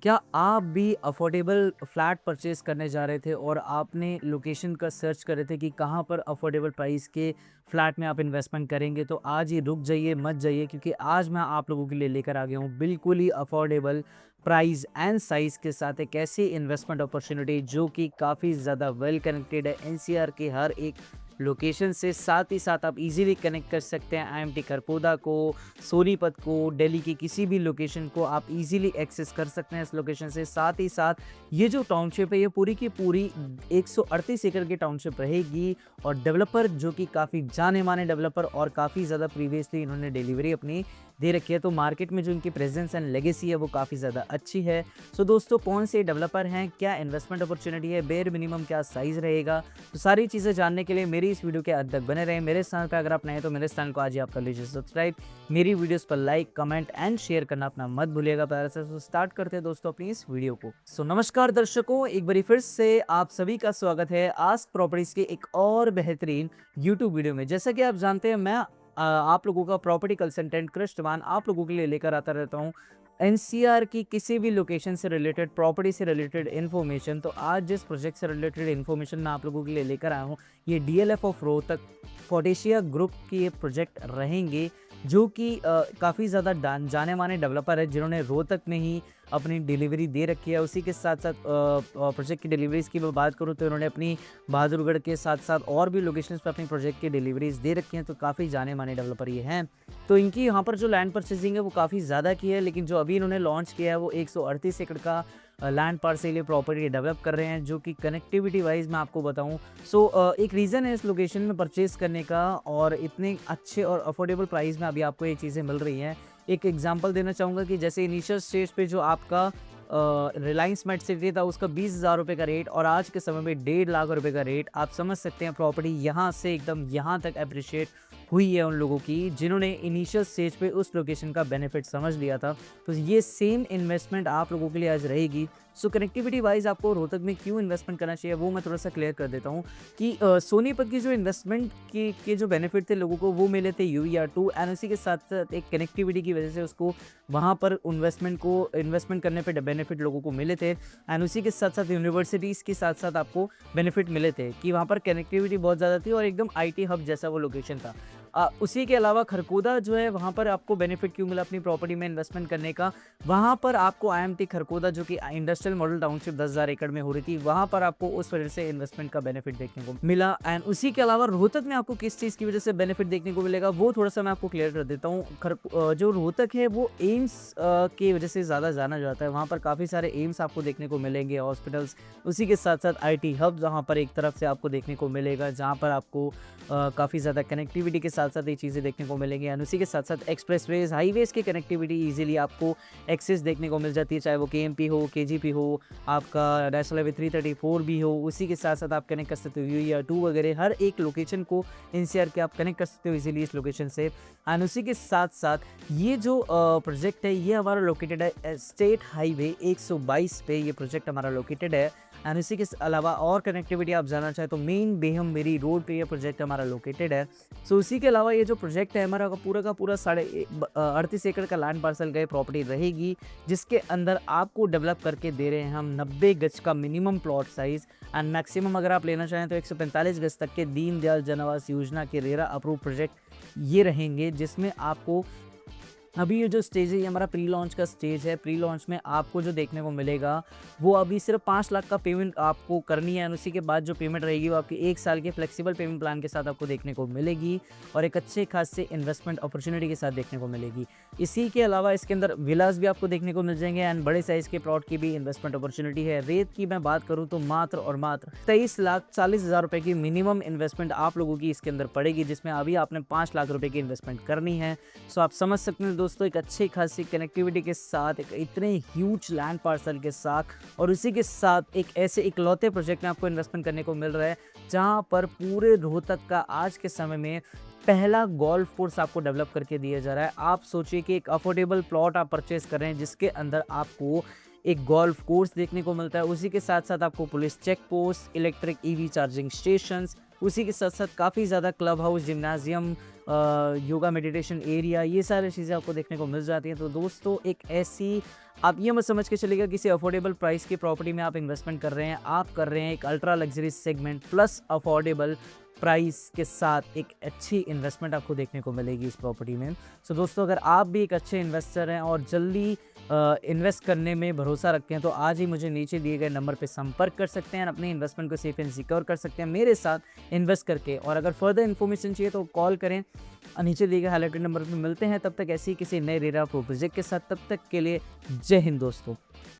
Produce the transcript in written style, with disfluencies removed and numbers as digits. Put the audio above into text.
क्या आप भी अफोर्डेबल फ्लैट परचेज़ करने जा रहे थे और आपने लोकेशन का सर्च कर रहे थे कि कहाँ पर अफोर्डेबल प्राइस के फ्लैट में आप इन्वेस्टमेंट करेंगे, तो आज ही रुक जाइए, मत जाइए क्योंकि आज मैं आप लोगों के लिए लेकर आ गया हूँ बिल्कुल ही अफोर्डेबल प्राइस एंड साइज़ के साथ एक ऐसी इन्वेस्टमेंट अपॉर्च्युनिटी जो कि काफ़ी ज़्यादा वेल कनेक्टेड है एनसीआर के हर एक लोकेशन से। साथ ही साथ आप इजीली कनेक्ट कर सकते हैं आईएमटी खरपोदा को, सोनीपत को, दिल्ली की किसी भी लोकेशन को आप इजीली एक्सेस कर सकते हैं इस लोकेशन से। साथ ही साथ ये जो टाउनशिप है ये पूरी की पूरी 138 एकड़ की टाउनशिप रहेगी और डेवलपर जो कि काफ़ी जाने-माने डेवलपर और काफ़ी ज़्यादा प्रीवियसली इन्होंने डिलीवरी अपनी दे रखी है, तो मार्केट में जो इनकी प्रेजेंस एंड लेगेसी है वो काफ़ी ज़्यादा अच्छी है। सो दोस्तों, कौन से डेवलपर हैं, क्या इन्वेस्टमेंट अपॉर्चुनिटी है, बेयर मिनिमम क्या साइज़ रहेगा, तो सारी चीज़ें जानने के लिए मेरी इस वीडियो के अंत तक बने रहें। मेरे चैनल पे अगर आप नए हैं तो मेरे चैनल को आज ही आप कर लीजिए सब्सक्राइब। मेरी वीडियोस पर लाइक, कमेंट एंड शेयर करना अपना मत भूलिएगा। प्यारे से तो स्टार्ट करते हैं दोस्तों अपनी इस वीडियो को। सो नमस्कार दर्शकों, एक बारी फिर से आप सभी का स्वागत है आस्क प्रॉपर्टीज के एक और बेहतरीन यूट्यूब वीडियो में। जैसा कि आप जानते हैं, मैं आप लोगों का प्रॉपर्टी कंसल्टेंट कृष्टवान आप लोगों के लिए लेकर आता रहता हूँ एनसीआर की किसी भी लोकेशन से रिलेटेड, प्रॉपर्टी से रिलेटेड इन्फॉर्मेशन। तो आज जिस प्रोजेक्ट से रिलेटेड इन्फॉर्मेशन मैं आप लोगों के लिए लेकर आया हूँ, ये डीएलएफ ऑफ रोहतक फोर्टिशिया ग्रुप के ये प्रोजेक्ट रहेंगे जो कि काफ़ी ज़्यादा जाने माने डेवलपर है जिन्होंने रोहतक में ही अपनी डिलीवरी दे रखी है। उसी के साथ साथ प्रोजेक्ट की डिलीवरीज की मैं बात करूँ तो इन्होंने अपनी बहादुरगढ़ के साथ साथ और भी लोकेशंस पे अपनी प्रोजेक्ट की डिलीवरीज दे रखी हैं, तो काफ़ी जाने माने डेवलपर ये हैं। तो इनकी यहाँ पर जो लैंड परचेजिंग है वो काफ़ी ज़्यादा की है, लेकिन जो अभी इन्होंने लॉन्च किया है वो 138 एकड़ का लैंड पार्सल ये प्रॉपर्टी डेवलप कर रहे हैं, जो कि कनेक्टिविटी वाइज मैं आपको बताऊं। एक रीज़न है इस लोकेशन में परचेज करने का और इतने अच्छे और अफोर्डेबल प्राइस में अभी आपको ये चीज़ें मिल रही हैं। एक एग्जांपल देना चाहूँगा कि जैसे इनिशियल स्टेज पे जो आपका रिलायंस मेट सिटी था उसका 20,000 रुपये का रेट और आज के समय में 1.5 लाख रुपए का रेट, आप समझ सकते हैं प्रॉपर्टी यहाँ से एकदम यहाँ तक अप्रिशिएट हुई है उन लोगों की जिन्होंने इनिशियल स्टेज पे उस लोकेशन का बेनिफिट समझ लिया था। तो ये सेम इन्वेस्टमेंट आप लोगों के लिए आज रहेगी। कनेक्टिविटी वाइज आपको रोहतक में क्यों इन्वेस्टमेंट करना चाहिए वो मैं थोड़ा सा क्लियर कर देता हूँ कि सोनीपत की जो इन्वेस्टमेंट के जो बेनिफिट थे लोगों को वो मिले थे यूईआर 2 एंड उसी के साथ साथ एक कनेक्टिविटी की वजह से उसको वहाँ पर इन्वेस्टमेंट करने पे बेनिफिट लोगों को मिले थे एंड उसी के साथ साथ यूनिवर्सिटीज़ के साथ साथ आपको बेनिफिट मिले थे कि वहाँ पर कनेक्टिविटी बहुत ज़्यादा थी और एकदम आईटी हब जैसा वो लोकेशन था। उसी के अलावा खरकोदा जो है वहाँ पर आपको बेनिफिट क्यों मिला अपनी प्रॉपर्टी में इन्वेस्टमेंट करने का, वहाँ पर आपको आईएमटी खरकोदा जो कि इंडस्ट्रियल मॉडल टाउनशिप 10,000 एकड़ में हो रही थी, वहाँ पर आपको उस वजह से इन्वेस्टमेंट का बेनिफिट देखने को मिला। एंड उसी के अलावा रोहतक में आपको किस चीज़ की वजह से बेनिफिट देखने को मिलेगा वो थोड़ा सा मैं आपको क्लियर कर देता हूँ। जो रोहतक है वो एम्स की वजह से ज़्यादा जाना जाता है। वहाँ पर काफ़ी सारे एम्स आपको देखने को मिलेंगे, हॉस्पिटल्स, उसी के साथ साथ आईटी हब जहाँ पर एक तरफ से आपको देखने को मिलेगा, जहाँ पर आपको काफ़ी ज़्यादा कनेक्टिविटी के साथ साथ ये चीज़ें देखने को मिलेंगी एंड उसी के साथ साथ एक्सप्रेसवेज, हाईवेज की कनेक्टिविटी इजीली आपको एक्सेस देखने को मिल जाती है, चाहे वो केएमपी हो, केजीपी हो, आपका नेशनल हाईवे 334 भी हो। उसी के साथ साथ आप कनेक्ट कर सकते हो यूईआर 2 वगैरह, हर एक लोकेशन को एनसीआर के आप कनेक्ट कर सकते हो इजीली इस लोकेशन से। एंड उसी के साथ साथ ये जो प्रोजेक्ट है ये हमारा लोकेटेड है स्टेट हाईवे 122 पे, ये प्रोजेक्ट हमारा लोकेटेड है। एंड इसी के अलावा और कनेक्टिविटी आप जानना चाहें तो मेन बेहम मेरी रोड पे ये प्रोजेक्ट हमारा लोकेटेड है। उसी के अलावा ये जो प्रोजेक्ट है हमारा का पूरा 38 एकड़ का लैंड पार्सल का प्रॉपर्टी रहेगी, जिसके अंदर आपको डेवलप करके दे रहे हैं हम 90 गज का minimum plot size and maximum अगर आप लेना चाहें तो 145 गज तक के दीनदयाल जन आवास योजना के रेरा अप्रूव प्रोजेक्ट ये रहेंगे, जिसमें आपको अभी ये जो स्टेज है ये हमारा प्री लॉन्च का स्टेज है। प्री लॉन्च में आपको जो देखने को मिलेगा वो अभी सिर्फ 5 लाख का पेमेंट आपको करनी है और उसी के बाद जो पेमेंट रहेगी वो आपकी 1 साल के फ्लेक्सिबल पेमेंट प्लान के साथ आपको देखने को मिलेगी और एक अच्छे खासे इन्वेस्टमेंट अपॉर्चुनिटी के साथ देखने को मिलेगी। इसी के अलावा इसके अंदर विलास भी आपको देखने को मिल जाएंगे एंड बड़े साइज़ के प्लॉट की भी इन्वेस्टमेंट अपॉर्चुनिटी है। रेट की मैं बात करूँ तो मात्र और मात्र 23,40,000 रुपये की मिनिमम इन्वेस्टमेंट आप लोगों की इसके अंदर पड़ेगी, जिसमें अभी आपने 5 लाख रुपये की इन्वेस्टमेंट करनी है। आप समझ सकते हैं दोस्तों, एक अच्छी खासी कनेक्टिविटी के साथ, एक इतने ह्यूज लैंड पार्सल के साथ और उसी के साथ एक ऐसे इकलौते प्रोजेक्ट में आपको इन्वेस्टमेंट करने को मिल रहा है जहां पर पूरे रोहतक का आज के समय में पहला गोल्फ कोर्स आपको डेवलप करके दिया जा रहा है। आप सोचिए कि एक अफोर्डेबल प्लॉट आप परचेज कर रहे हैं जिसके अंदर आपको एक गोल्फ कोर्स देखने को मिलता है, उसी के साथ साथ आपको police check post, electric EV charging stations, उसी के साथ-साथ काफ़ी ज़्यादा club house, gymnasium, yoga meditation area, ये सारी चीज़ें आपको देखने को मिल जाती हैं। तो दोस्तों एक ऐसी, आप ये मत समझ के चलिएगा किसी अफोर्डेबल प्राइस की प्रॉपर्टी में आप इन्वेस्टमेंट कर रहे हैं, आप कर रहे हैं एक ultra luxury segment plus affordable price के साथ एक अच्छी इन्वेस्टमेंट आपको देखने को मिलेगी इस प्रॉपर्टी में। सो दोस्तों अगर आप भी एक अच्छे इन्वेस्टर हैं और जल्दी इन्वेस्ट करने में भरोसा रखते हैं, तो आज ही मुझे नीचे दिए गए नंबर पे संपर्क कर सकते हैं, अपने इन्वेस्टमेंट को सेफ एंड सिक्योर कर सकते हैं मेरे साथ इन्वेस्ट करके। और अगर फर्दर इन्फॉर्मेशन चाहिए तो कॉल करें, नीचे दिए गए हाईलाइटेड नंबर पे मिलते हैं। तब तक ऐसे ही किसी नए रेरा प्रोजेक्ट के साथ, तब तक के लिए जय हिंद दोस्तों।